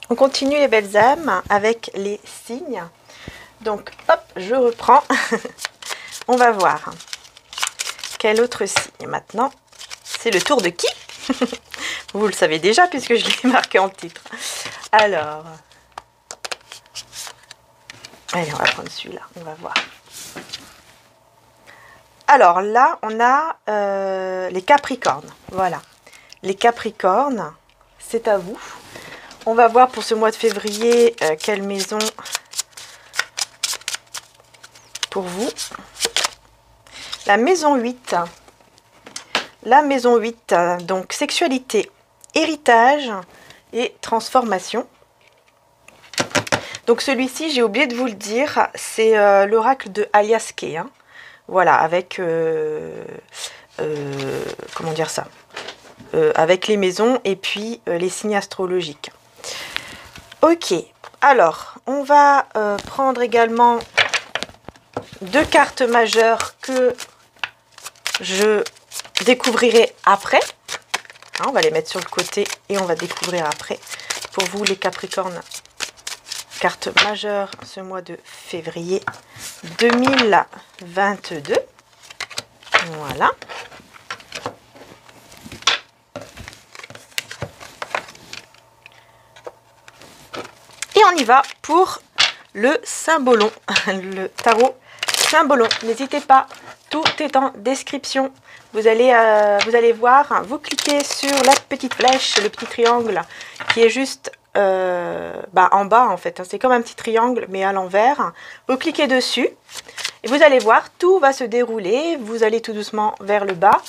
On continue les belles âmes avec les signes. Donc, hop, je reprends. On va voir. Quel autre signe maintenant? C'est le tour de qui? Vous le savez déjà puisque je l'ai marqué en titre. Alors, allez, on va prendre celui-là. On va voir. Alors là, on a les Capricornes. Voilà. Les Capricornes, c'est à vous. On va voir pour ce mois de février quelle maison pour vous. La maison 8. La maison 8, donc sexualité, héritage et transformation. Donc celui-ci, j'ai oublié de vous le dire, c'est l'oracle de Alias Kay. Hein. Voilà, avec... comment dire ça, avec les maisons et puis les signes astrologiques. Ok, alors, on va prendre également 2 cartes majeures que je découvrirai après. Hein, on va les mettre sur le côté et on va découvrir après. Pour vous, les Capricornes, carte majeure ce mois de février 2022. Voilà. Et on y va pour le symbolon, le tarot symbolon. N'hésitez pas, tout est en description. Vous allez voir, vous cliquez sur la petite flèche, le petit triangle qui est juste en bas en fait. C'est comme un petit triangle mais à l'envers. Vous cliquez dessus et vous allez voir, tout va se dérouler. Vous allez tout doucement vers le bas.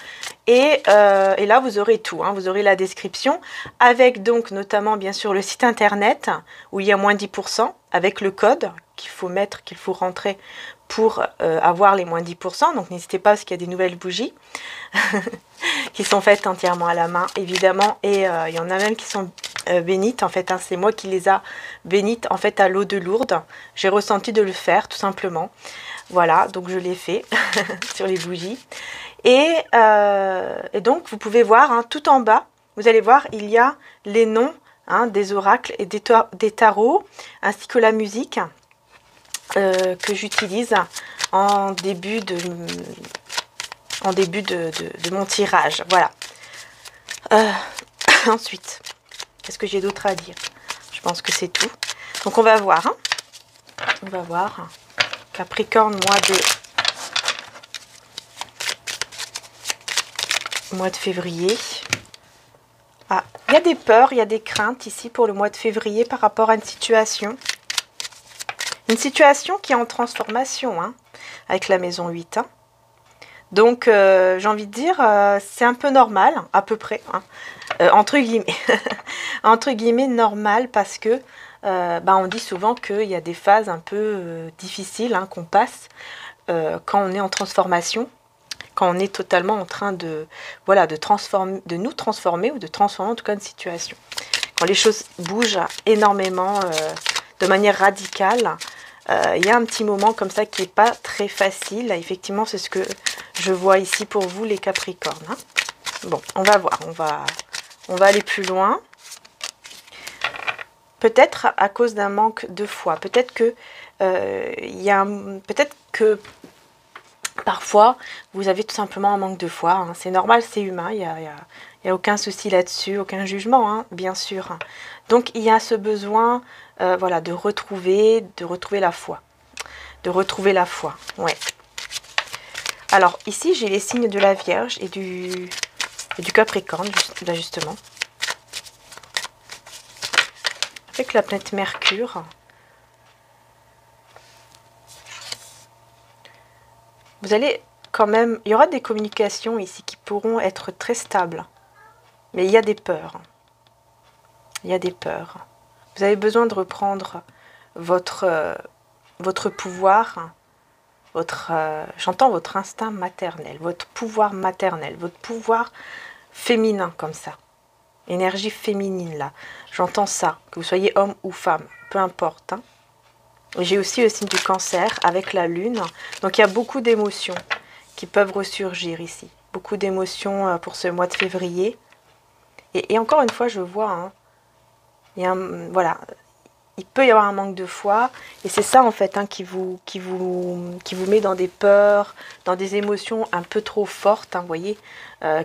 Et là, vous aurez tout. Hein. Vous aurez la description avec donc notamment bien sûr le site internet où il y a moins 10% avec le code qu'il faut mettre, qu'il faut rentrer pour avoir les moins 10%. Donc n'hésitez pas parce qu'il y a des nouvelles bougies qui sont faites entièrement à la main évidemment. Et il y en a même qui sont bénites en fait. Hein. C'est moi qui les a bénites en fait à l'eau de Lourdes. J'ai ressenti de le faire tout simplement. Voilà, donc je l'ai fait sur les bougies. Et donc, vous pouvez voir, hein, tout en bas, vous allez voir, il y a les noms hein, des oracles et des tarots, ainsi que la musique que j'utilise en début de mon tirage. Voilà. Ensuite, qu'est-ce que j'ai d'autre à dire? Je pense que c'est tout. Donc, on va voir. Hein. On va voir. Capricorne, mois de février. Ah, il y a des peurs, il y a des craintes ici pour le mois de février par rapport à une situation. Une situation qui est en transformation, hein, avec la maison 8. Hein. Donc, j'ai envie de dire, c'est un peu normal, à peu près, hein, entre guillemets. Entre guillemets, normal, parce que on dit souvent qu'il y a des phases un peu difficiles hein, qu'on passe quand on est en transformation. Quand on est totalement en train de nous transformer ou de transformer en tout cas une situation. Quand les choses bougent énormément, de manière radicale, il y a un petit moment comme ça qui n'est pas très facile. Effectivement, c'est ce que je vois ici pour vous, les Capricornes. Hein. Bon, on va voir, on va aller plus loin. Peut-être à cause d'un manque de foi. Peut-être que parfois, vous avez tout simplement un manque de foi. Hein. C'est normal, c'est humain. Il y a aucun souci là-dessus, aucun jugement, hein, bien sûr. Donc, il y a ce besoin de retrouver la foi. De retrouver la foi, ouais. Alors, ici, j'ai les signes de la Vierge et du Capricorne, justement. Avec la planète Mercure. Vous allez quand même... Il y aura des communications ici qui pourront être très stables. Mais il y a des peurs. Il y a des peurs. Vous avez besoin de reprendre votre pouvoir, j'entends votre instinct maternel, votre pouvoir maternel, votre pouvoir féminin comme ça. Énergie féminine là. J'entends ça, que vous soyez homme ou femme, peu importe. Hein. J'ai aussi le signe du Cancer avec la Lune. Donc il y a beaucoup d'émotions qui peuvent ressurgir ici. Beaucoup d'émotions pour ce mois de février. Et encore une fois, je vois, hein, voilà, il peut y avoir un manque de foi, et c'est ça en fait hein, qui vous met dans des peurs, dans des émotions un peu trop fortes, hein, vous voyez,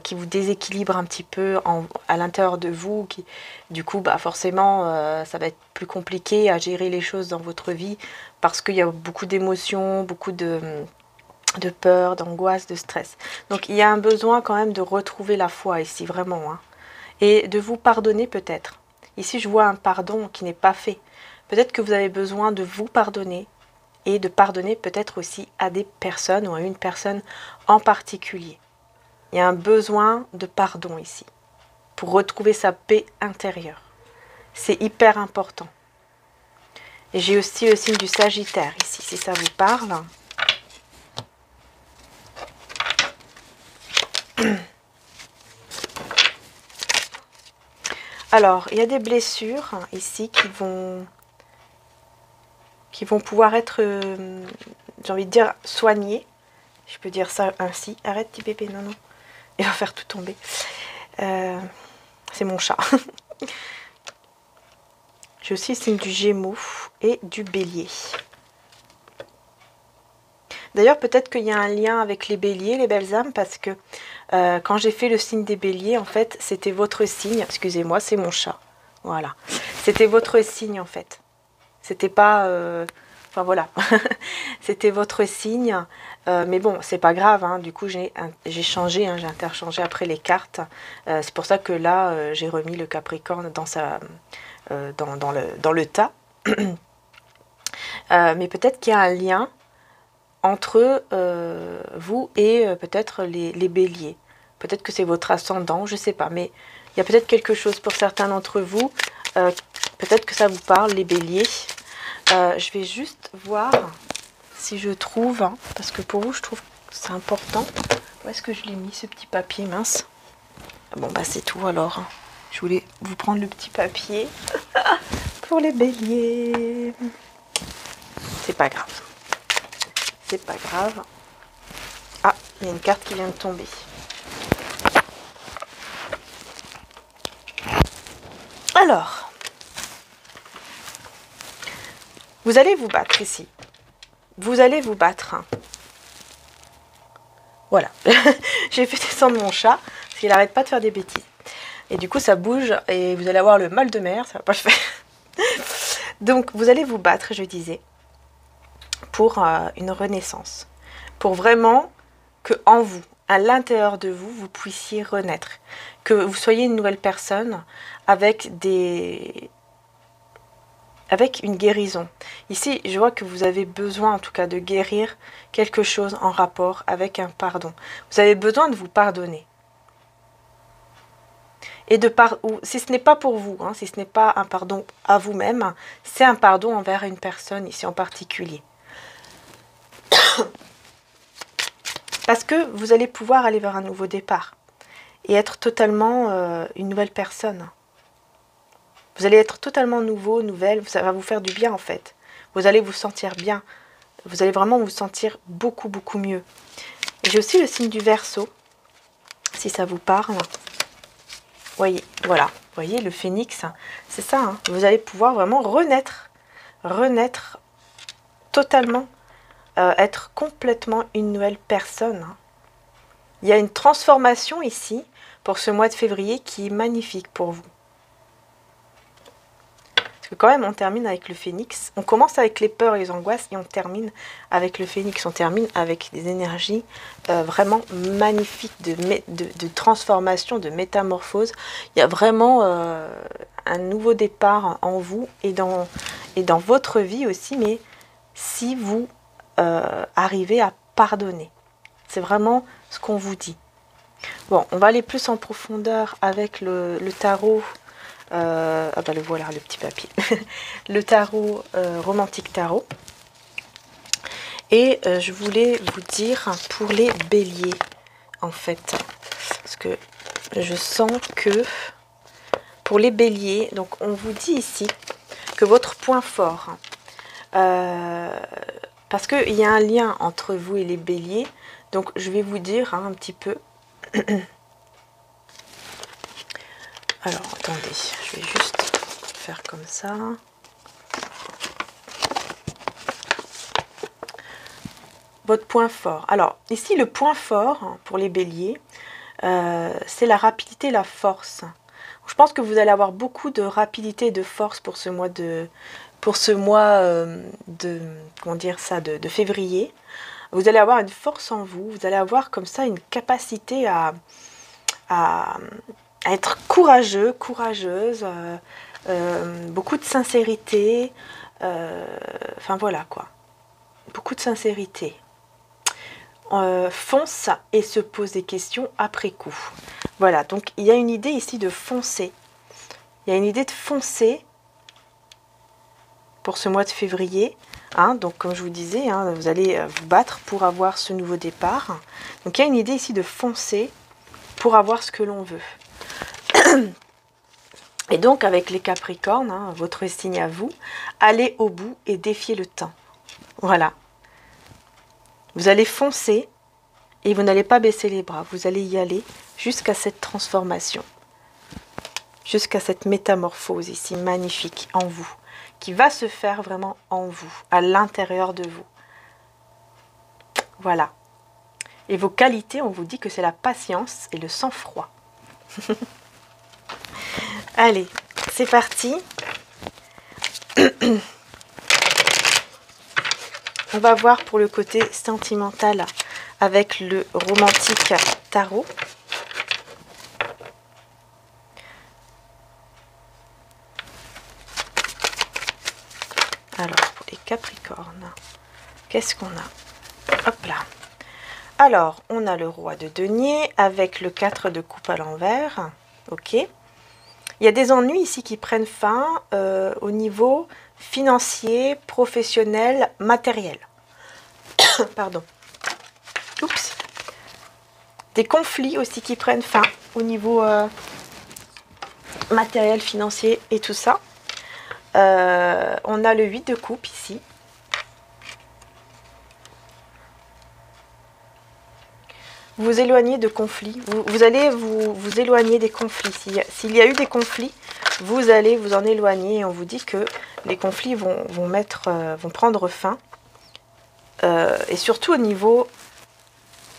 qui vous déséquilibre un petit peu à l'intérieur de vous, du coup bah, forcément ça va être plus compliqué à gérer les choses dans votre vie, parce qu'il y a beaucoup d'émotions, beaucoup de peur, d'angoisse, de stress. Donc il y a un besoin quand même de retrouver la foi ici, vraiment, hein, et de vous pardonner peut-être. Ici je vois un pardon qui n'est pas fait. Peut-être que vous avez besoin de vous pardonner et de pardonner peut-être aussi à des personnes ou à une personne en particulier. Il y a un besoin de pardon ici pour retrouver sa paix intérieure. C'est hyper important. Et j'ai aussi le signe du Sagittaire ici, si ça vous parle. Alors, il y a des blessures ici qui vont pouvoir être, j'ai envie de dire, soignées. Je peux dire ça ainsi. Arrête, petit bébé, non, non. Il va faire tout tomber. C'est mon chat. J'ai aussi le signe du Gémeaux et du Bélier. D'ailleurs, peut-être qu'il y a un lien avec les béliers, les belles âmes, parce que quand j'ai fait le signe des béliers, en fait, c'était votre signe. Excusez-moi, c'est mon chat. Voilà. C'était votre signe, en fait. C'était pas... enfin, voilà. C'était votre signe. Mais bon, c'est pas grave. Hein. Du coup, j'ai changé, hein, j'ai interchangé après les cartes. C'est pour ça que là, j'ai remis le Capricorne dans, dans le tas. Mais peut-être qu'il y a un lien entre vous et peut-être les béliers. Peut-être que c'est votre ascendant, je ne sais pas. Mais il y a peut-être quelque chose pour certains d'entre vous. Peut-être que ça vous parle, les béliers. Je vais juste voir si je trouve, hein, parce que pour vous, je trouve que c'est important. Où est-ce que je l'ai mis, ce petit papier, mince? Bon, bah c'est tout alors. Je voulais vous prendre le petit papier pour les béliers. C'est pas grave. C'est pas grave. Ah, il y a une carte qui vient de tomber. Alors, vous allez vous battre ici. Vous allez vous battre. Voilà. J'ai fait descendre mon chat parce qu'il n'arrête pas de faire des bêtises. Et du coup, ça bouge et vous allez avoir le mal de mer. Ça va pas le faire. Donc, vous allez vous battre, je disais, pour une renaissance. Pour vraiment que en vous, à l'intérieur de vous, vous puissiez renaître. Que vous soyez une nouvelle personne avec une guérison. Ici, je vois que vous avez besoin en tout cas de guérir quelque chose en rapport avec un pardon. Vous avez besoin de vous pardonner. Et si ce n'est pas pour vous, hein, si ce n'est pas un pardon à vous-même, c'est un pardon envers une personne ici en particulier. Parce que vous allez pouvoir aller vers un nouveau départ et être totalement une nouvelle personne. Vous allez être totalement nouveau, nouvelle, ça va vous faire du bien en fait. Vous allez vous sentir bien. Vous allez vraiment vous sentir beaucoup, beaucoup mieux. J'ai aussi le signe du Verseau, si ça vous parle. Voyez, voilà, vous voyez le phénix, c'est ça. Hein. Vous allez pouvoir vraiment renaître totalement, être complètement une nouvelle personne. Il y a une transformation ici pour ce mois de février qui est magnifique pour vous. Parce que quand même, on termine avec le phénix. On commence avec les peurs et les angoisses et on termine avec le phénix. On termine avec des énergies vraiment magnifiques de transformation, de métamorphose. Il y a vraiment un nouveau départ en vous et dans votre vie aussi, mais si vous arrivez à pardonner. C'est vraiment ce qu'on vous dit. Bon, on va aller plus en profondeur avec le tarot. Ah bah le voilà, le petit papier. Le tarot, romantique tarot. Et je voulais vous dire pour les béliers, en fait. Parce que je sens que pour les béliers, donc on vous dit ici que votre point fort, parce qu'il y a un lien entre vous et les béliers, donc je vais vous dire un petit peu. Alors, attendez, je vais juste faire comme ça. Votre point fort. Alors, ici, le point fort pour les béliers, c'est la rapidité et la force. Je pense que vous allez avoir beaucoup de rapidité et de force pour ce mois de comment dire ça, de février. Vous allez avoir une force en vous, vous allez avoir comme ça une capacité à être courageux, courageuse, beaucoup de sincérité, enfin voilà quoi, beaucoup de sincérité. Fonce et se pose des questions après coup. Voilà, donc il y a une idée ici de foncer. Il y a une idée de foncer pour ce mois de février. Hein, donc comme je vous disais, hein, vous allez vous battre pour avoir ce nouveau départ. Donc il y a une idée ici de foncer pour avoir ce que l'on veut. Et donc avec les Capricornes, hein, votre signe à vous, allez au bout et défiez le temps. Voilà. Vous allez foncer et vous n'allez pas baisser les bras. Vous allez y aller jusqu'à cette transformation. Jusqu'à cette métamorphose ici magnifique en vous. Qui va se faire vraiment en vous, à l'intérieur de vous. Voilà. Et vos qualités, on vous dit que c'est la patience et le sang-froid. Allez, c'est parti. On va voir pour le côté sentimental avec le romantique tarot. Alors, pour les Capricornes, qu'est-ce qu'on a? Hop là. Alors, on a le roi de denier avec le 4 de coupe à l'envers. Ok. Il y a des ennuis ici qui prennent fin au niveau financier, professionnel, matériel. Pardon. Oups. Des conflits aussi qui prennent fin au niveau matériel, financier et tout ça. On a le 8 de coupe ici. Vous éloignez de conflits. Vous allez vous éloigner des conflits. S'il y a eu des conflits, vous allez vous en éloigner. Et on vous dit que les conflits vont prendre fin. Et surtout au niveau,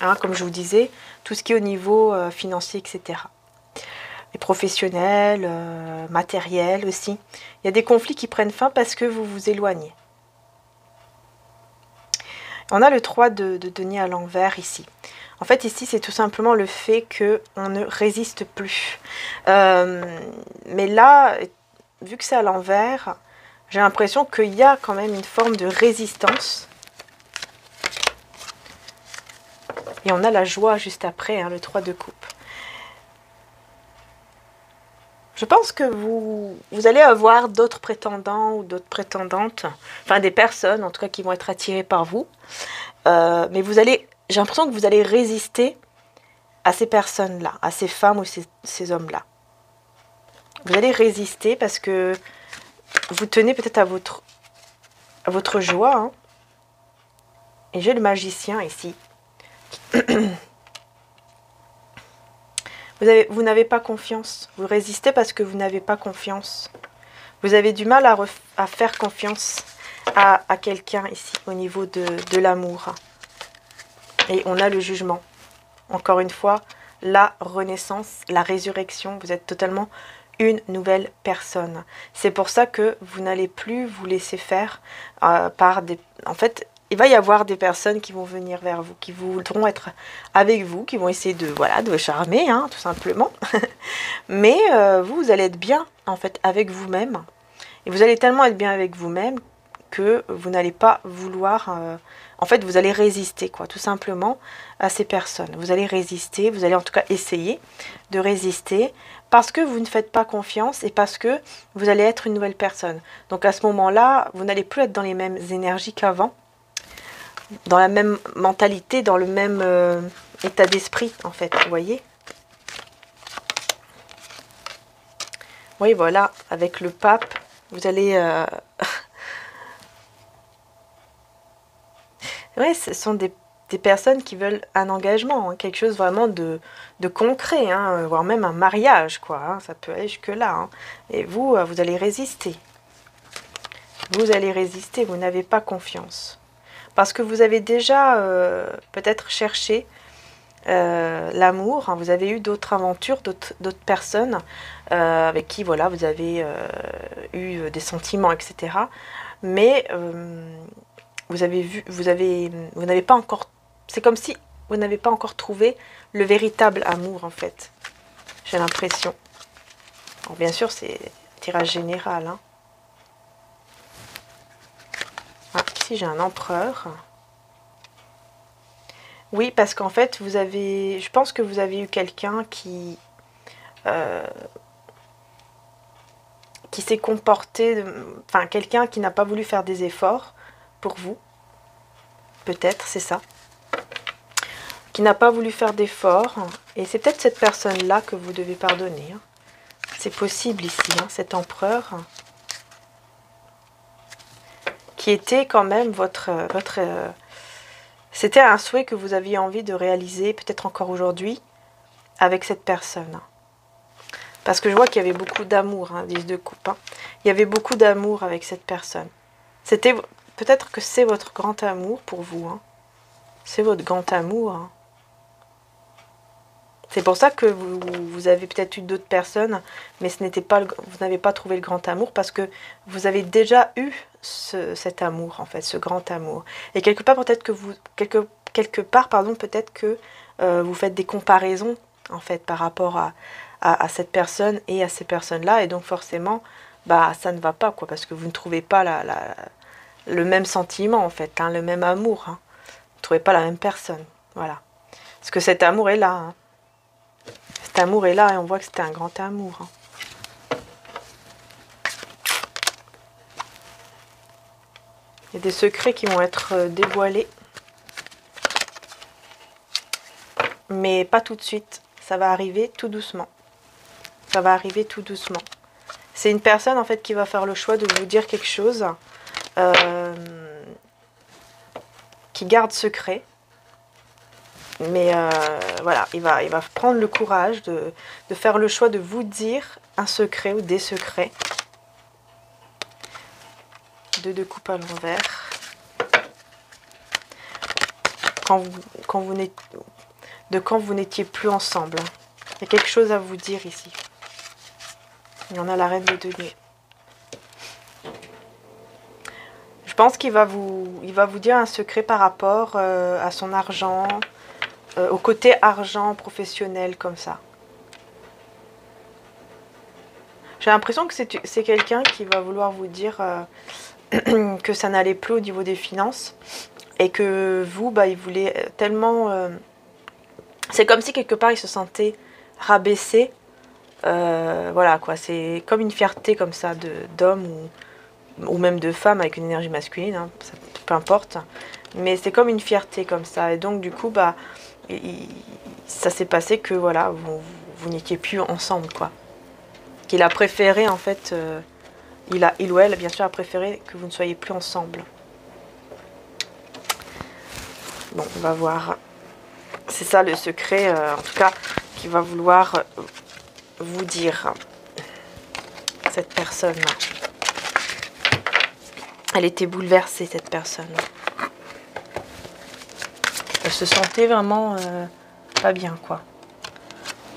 hein, comme je vous disais, tout ce qui est au niveau financier, etc. Et professionnel, matériel aussi. Il y a des conflits qui prennent fin parce que vous vous éloignez. On a le 3 de denier à l'envers ici. En fait, ici, c'est tout simplement le fait qu'on ne résiste plus. Mais là, vu que c'est à l'envers, j'ai l'impression qu'il y a quand même une forme de résistance. Et on a la joie juste après, hein, le 3 de coupe. Je pense que vous allez avoir d'autres prétendants ou d'autres prétendantes, enfin des personnes en tout cas qui vont être attirées par vous. Mais j'ai l'impression que vous allez résister à ces personnes-là, à ces femmes ou ces hommes-là. Vous allez résister parce que vous tenez peut-être à votre joie. Hein. Et j'ai le magicien ici. Vous n'avez pas confiance. Vous résistez parce que vous n'avez pas confiance. Vous avez du mal à faire confiance à quelqu'un ici, au niveau de l'amour. Et on a le jugement. Encore une fois, la renaissance, la résurrection. Vous êtes totalement une nouvelle personne. C'est pour ça que vous n'allez plus vous laisser faire par des... En fait, il va y avoir des personnes qui vont venir vers vous, qui voudront être avec vous, qui vont essayer de vous charmer, hein, tout simplement. Mais vous allez être bien, en fait, avec vous-même. Et vous allez tellement être bien avec vous-même que vous n'allez pas vouloir... en fait, vous allez résister, quoi, tout simplement, à ces personnes. Vous allez résister, vous allez en tout cas essayer de résister parce que vous ne faites pas confiance et parce que vous allez être une nouvelle personne. Donc à ce moment-là, vous n'allez plus être dans les mêmes énergies qu'avant, dans la même mentalité, dans le même état d'esprit, en fait, vous voyez. Oui, voilà, avec le pape, vous allez... Oui, ce sont des des personnes qui veulent un engagement, hein, quelque chose vraiment de concret, hein, voire même un mariage, quoi. Hein, ça peut aller jusque-là. Hein. Et vous, vous allez résister. Vous allez résister, vous n'avez pas confiance. Parce que vous avez déjà peut-être cherché l'amour, hein, vous avez eu d'autres aventures, d'autres personnes avec qui voilà, vous avez eu des sentiments, etc. Mais vous n'avez pas encore, c'est comme si vous n'avez pas encore trouvé le véritable amour en fait. J'ai l'impression. Bien sûr, c'est un tirage général. Hein. Ah, ici j'ai un empereur. Oui, parce qu'en fait, je pense que vous avez eu quelqu'un qui s'est comporté, enfin quelqu'un qui n'a pas voulu faire des efforts pour vous, peut-être, c'est ça, qui n'a pas voulu faire d'efforts, et c'est peut-être cette personne-là que vous devez pardonner. Hein. C'est possible ici, hein, cet empereur, qui était quand même c'était un souhait que vous aviez envie de réaliser, peut-être encore aujourd'hui, avec cette personne. Parce que je vois qu'il y avait beaucoup d'amour, hein, 10 de coupe. Hein. Il y avait beaucoup d'amour avec cette personne. C'était peut-être que c'est votre grand amour pour vous. Hein. C'est votre grand amour. Hein. C'est pour ça que vous avez peut-être eu d'autres personnes, mais ce n'était pas vous n'avez pas trouvé le grand amour parce que vous avez déjà eu cet amour, en fait, ce grand amour. Et quelque part, peut-être que peut-être que vous faites des comparaisons, en fait, par rapport à cette personne et à ces personnes-là, et donc forcément, bah, ça ne va pas, quoi, parce que vous ne trouvez pas le même sentiment, en fait, hein, le même amour. Hein. Vous ne trouvez pas la même personne, voilà. Parce que cet amour est là, hein. Cet amour est là et on voit que c'était un grand amour. Hein. Il y a des secrets qui vont être dévoilés. Mais pas tout de suite. Ça va arriver tout doucement. Ça va arriver tout doucement. C'est une personne en fait qui va faire le choix de vous dire quelque chose qui garde secret. Mais voilà, il va prendre le courage de faire le choix de vous dire un secret ou des secrets. 2 de coupe à l'envers. Quand vous n'étiez plus ensemble. Il y a quelque chose à vous dire ici. Il y en a la reine de deniers. Je pense qu'il va vous dire un secret par rapport à son argent, au côté argent professionnel comme ça. J'ai l'impression que c'est quelqu'un qui va vouloir vous dire que ça n'allait plus au niveau des finances et que vous, bah, il voulait tellement... c'est comme si quelque part il se sentait rabaissé. Voilà quoi, c'est comme une fierté comme ça d'homme ou même de femme avec une énergie masculine, hein, ça, peu importe. Mais c'est comme une fierté comme ça. Et donc du coup, bah, ça s'est passé que voilà, vous n'étiez plus ensemble quoi. Qu'il a préféré en fait, il ou elle bien sûr a préféré que vous ne soyez plus ensemble. Bon, on va voir. C'est ça le secret, en tout cas, qu'il va vouloir vous dire. Cette personne. Elle était bouleversée, cette personne. Elle se sentait vraiment pas bien, quoi.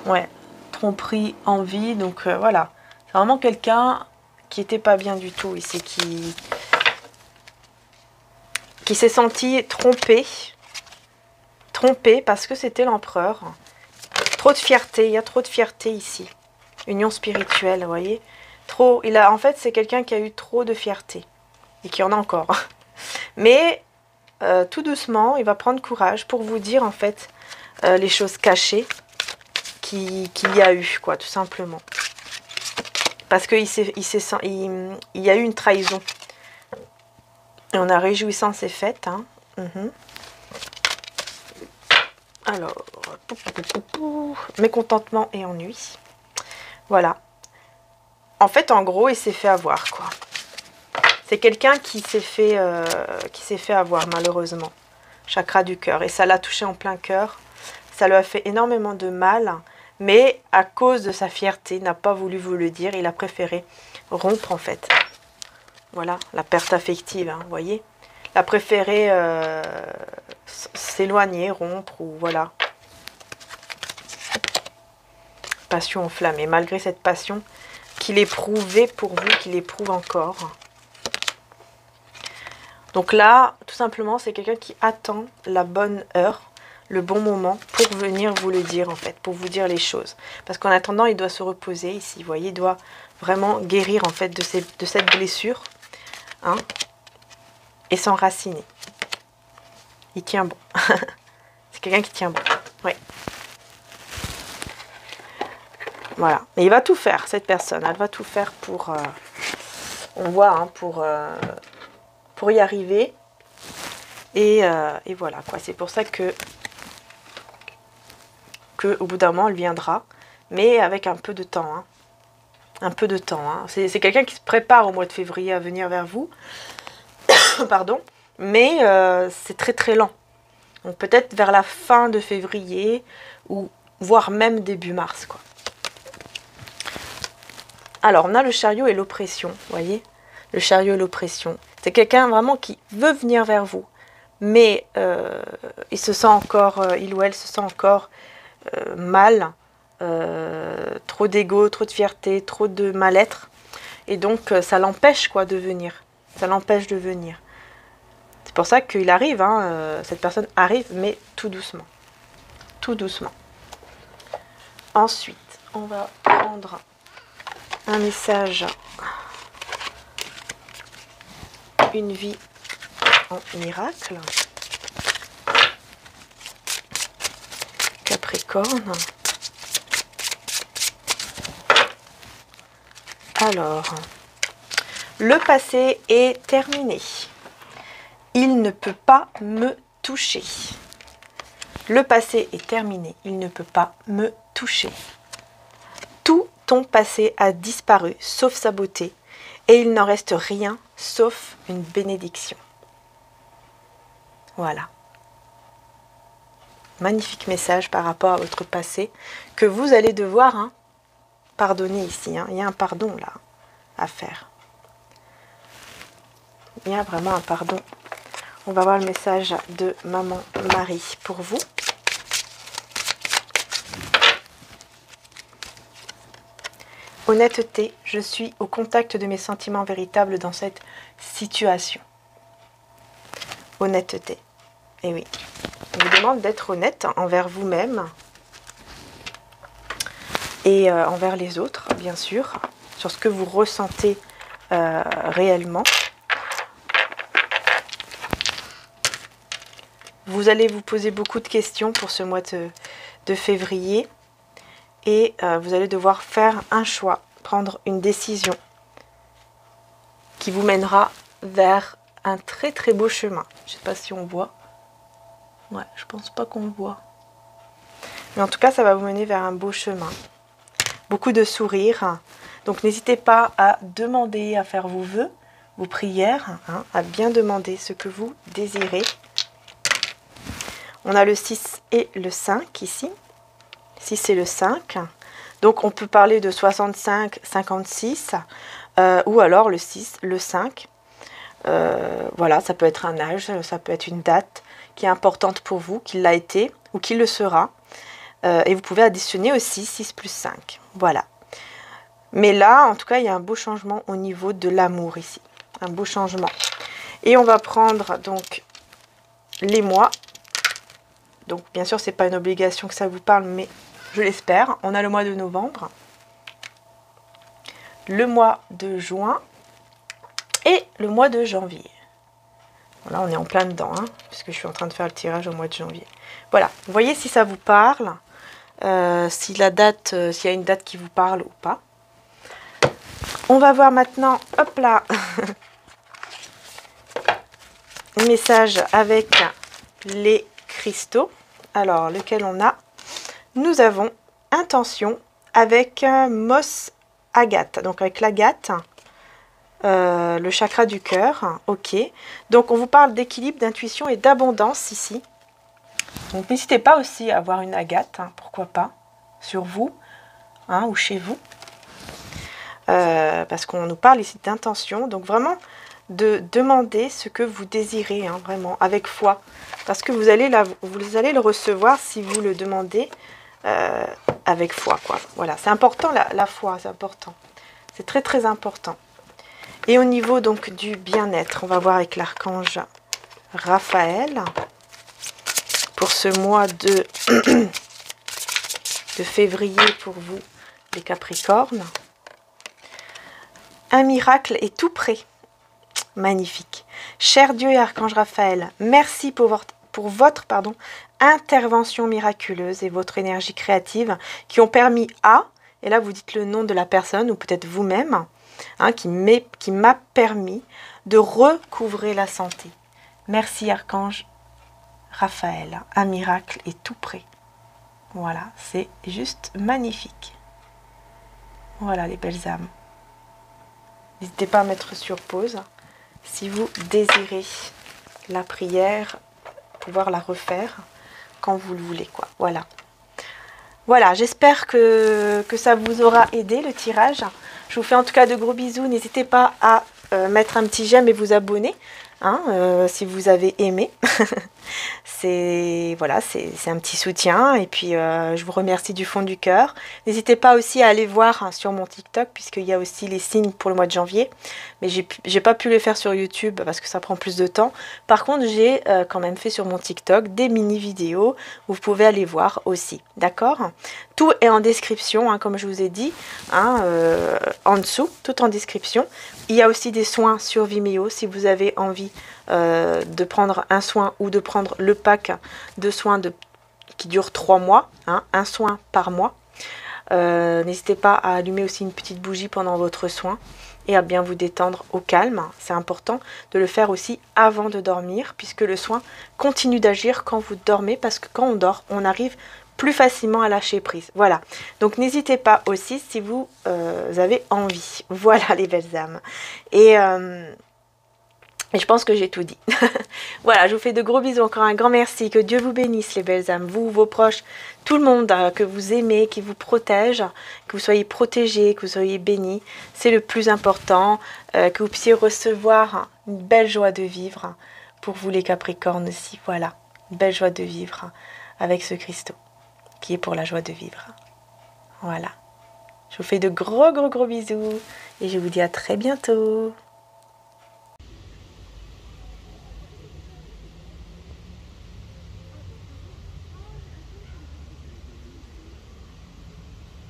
Ouais, tromperie, envie, donc voilà. C'est vraiment quelqu'un qui était pas bien du tout ici, qui s'est senti trompé. Trompé parce que c'était l'empereur. Trop de fierté, il y a trop de fierté ici. Union spirituelle, vous voyez. Trop, en fait, c'est quelqu'un qui a eu trop de fierté. Et qui en a encore. Mais tout doucement, il va prendre courage pour vous dire en fait les choses cachées qu'il y a eu, quoi, tout simplement. Parce qu'il y a eu une trahison. Et on a réjouissance et fête. Hein. Alors, mécontentement et ennui. Voilà. En fait, en gros, il s'est fait avoir, quoi. C'est quelqu'un qui s'est fait avoir, malheureusement. chakra du cœur. Et ça l'a touché en plein cœur. Ça lui a fait énormément de mal. Mais à cause de sa fierté, il n'a pas voulu vous le dire. Il a préféré rompre en fait. Voilà, la perte affective, hein, vous voyez. Il a préféré s'éloigner, rompre ou voilà. Passion enflammée. Malgré cette passion qu'il éprouvait pour vous, qu'il éprouve encore. Donc là, tout simplement, c'est quelqu'un qui attend la bonne heure, le bon moment pour venir vous le dire en fait, pour vous dire les choses. Parce qu'en attendant, il doit se reposer ici, vous voyez, il doit vraiment guérir en fait de cette blessure, hein, et s'enraciner. Il tient bon. C'est quelqu'un qui tient bon, oui. Voilà, mais il va tout faire, cette personne, elle va tout faire pour, on voit, hein, pour y arriver. Et voilà, quoi. C'est pour ça que au bout d'un moment, elle viendra, mais avec un peu de temps, hein. Un peu de temps, hein. C'est quelqu'un qui se prépare au mois de février à venir vers vous, pardon, mais c'est très très lent. Donc peut-être vers la fin de février, ou voire même début mars, quoi. Alors, on a le chariot et l'oppression, vous voyez, le chariot et l'oppression. C'est quelqu'un vraiment qui veut venir vers vous, mais il se sent encore, il ou elle se sent encore mal, trop d'ego, trop de fierté, trop de mal-être, et donc ça l'empêche quoi de venir, ça l'empêche de venir. C'est pour ça qu'il arrive, hein, cette personne arrive, mais tout doucement, tout doucement. Ensuite, on va prendre un message, une vie en miracle, Capricorne. Alors, le passé est terminé. Il ne peut pas me toucher. Le passé est terminé. Il ne peut pas me toucher. Tout ton passé a disparu, sauf sa beauté, et il n'en reste rien, sauf une bénédiction. Voilà. Magnifique message par rapport à votre passé, que vous allez devoir pardonner ici. Hein. Il y a un pardon là à faire. Il y a vraiment un pardon. On va voir le message de Maman Marie pour vous. Honnêteté, je suis au contact de mes sentiments véritables dans cette situation. Honnêteté. Et oui, on vous demande d'être honnête envers vous-même et envers les autres, bien sûr, sur ce que vous ressentez réellement. Vous allez vous poser beaucoup de questions pour ce mois de février. Et vous allez devoir faire un choix, prendre une décision qui vous mènera vers un très très beau chemin. Je ne sais pas si on voit. Ouais, je pense pas qu'on voit. Mais en tout cas, ça va vous mener vers un beau chemin. Beaucoup de sourires. Donc n'hésitez pas à demander, à faire vos vœux, vos prières, hein, à bien demander ce que vous désirez. On a le 6 et le 5 ici. 6 et le 5. Donc on peut parler de 65, 56 ou alors le 6, le 5. Voilà, ça peut être un âge, ça peut être une date qui est importante pour vous, qui l'a été ou qui le sera. Et vous pouvez additionner aussi 6 plus 5. Voilà. Mais là, en tout cas, il y a un beau changement au niveau de l'amour ici. Un beau changement. Et on va prendre donc les mois. Donc bien sûr, ce n'est pas une obligation que ça vous parle, mais je l'espère. On a le mois de novembre, le mois de juin et le mois de janvier. Là, on est en plein dedans, hein, puisque je suis en train de faire le tirage au mois de janvier. Voilà, vous voyez si ça vous parle, si la date, s'il y a une date qui vous parle ou pas. On va voir maintenant, hop là, un message avec les cristaux. Alors, lequel on a? Nous avons intention avec Moss Agate, donc avec l'agate. le chakra du cœur. Ok. Donc, on vous parle d'équilibre, d'intuition et d'abondance ici. Donc, n'hésitez pas aussi à avoir une agate, hein, pourquoi pas, sur vous, hein, ou chez vous. Parce qu'on nous parle ici d'intention. Donc, vraiment, de demander ce que vous désirez, hein, vraiment, avec foi. Parce que vous allez le recevoir si vous le demandez avec foi, quoi. Voilà, c'est important, la foi, c'est important. C'est très, très important. Et au niveau, donc, du bien-être, on va voir avec l'archange Raphaël. Pour ce mois de février pour vous, les Capricornes. Un miracle est tout prêt. Magnifique. Cher Dieu et Archange Raphaël, merci pour votre intervention miraculeuse et votre énergie créative qui ont permis à, et là vous dites le nom de la personne ou peut-être vous-même, hein, qui m'a permis de recouvrer la santé. Merci Archange Raphaël, un miracle est tout prêt. Voilà, c'est juste magnifique. Voilà les belles âmes. N'hésitez pas à mettre sur pause si vous désirez la prière, pouvoir la refaire quand vous le voulez, quoi. Voilà. Voilà, j'espère que ça vous aura aidé le tirage. Je vous fais en tout cas de gros bisous. N'hésitez pas à mettre un petit j'aime et vous abonner. Hein, si vous avez aimé. Voilà, c'est un petit soutien et puis je vous remercie du fond du cœur. N'hésitez pas aussi à aller voir, hein, sur mon TikTok puisqu'il y a aussi les signes pour le mois de janvier, mais j'ai pas pu les faire sur YouTube parce que ça prend plus de temps. Par contre, j'ai quand même fait sur mon TikTok des mini vidéos où vous pouvez aller voir aussi, d'accord? Tout est en description, hein, comme je vous ai dit, hein, en dessous, tout en description. Il y a aussi des soins sur Vimeo si vous avez envie de prendre un soin ou de prendre le pack de soins qui dure 3 mois, hein, un soin par mois. N'hésitez pas à allumer aussi une petite bougie pendant votre soin et à bien vous détendre au calme. C'est important de le faire aussi avant de dormir puisque le soin continue d'agir quand vous dormez parce que quand on dort, on arrive plus facilement à lâcher prise. Voilà, donc n'hésitez pas aussi si vous avez envie. Voilà les belles âmes. Et je pense que j'ai tout dit. Voilà, je vous fais de gros bisous, encore un grand merci. Que Dieu vous bénisse les belles âmes, vous, vos proches, tout le monde que vous aimez, qui vous protège, que vous soyez protégés, que vous soyez bénis. C'est le plus important, que vous puissiez recevoir une belle joie de vivre pour vous les Capricornes aussi. Voilà, une belle joie de vivre avec ce Christo qui est pour la joie de vivre. Voilà. Je vous fais de gros bisous et je vous dis à très bientôt.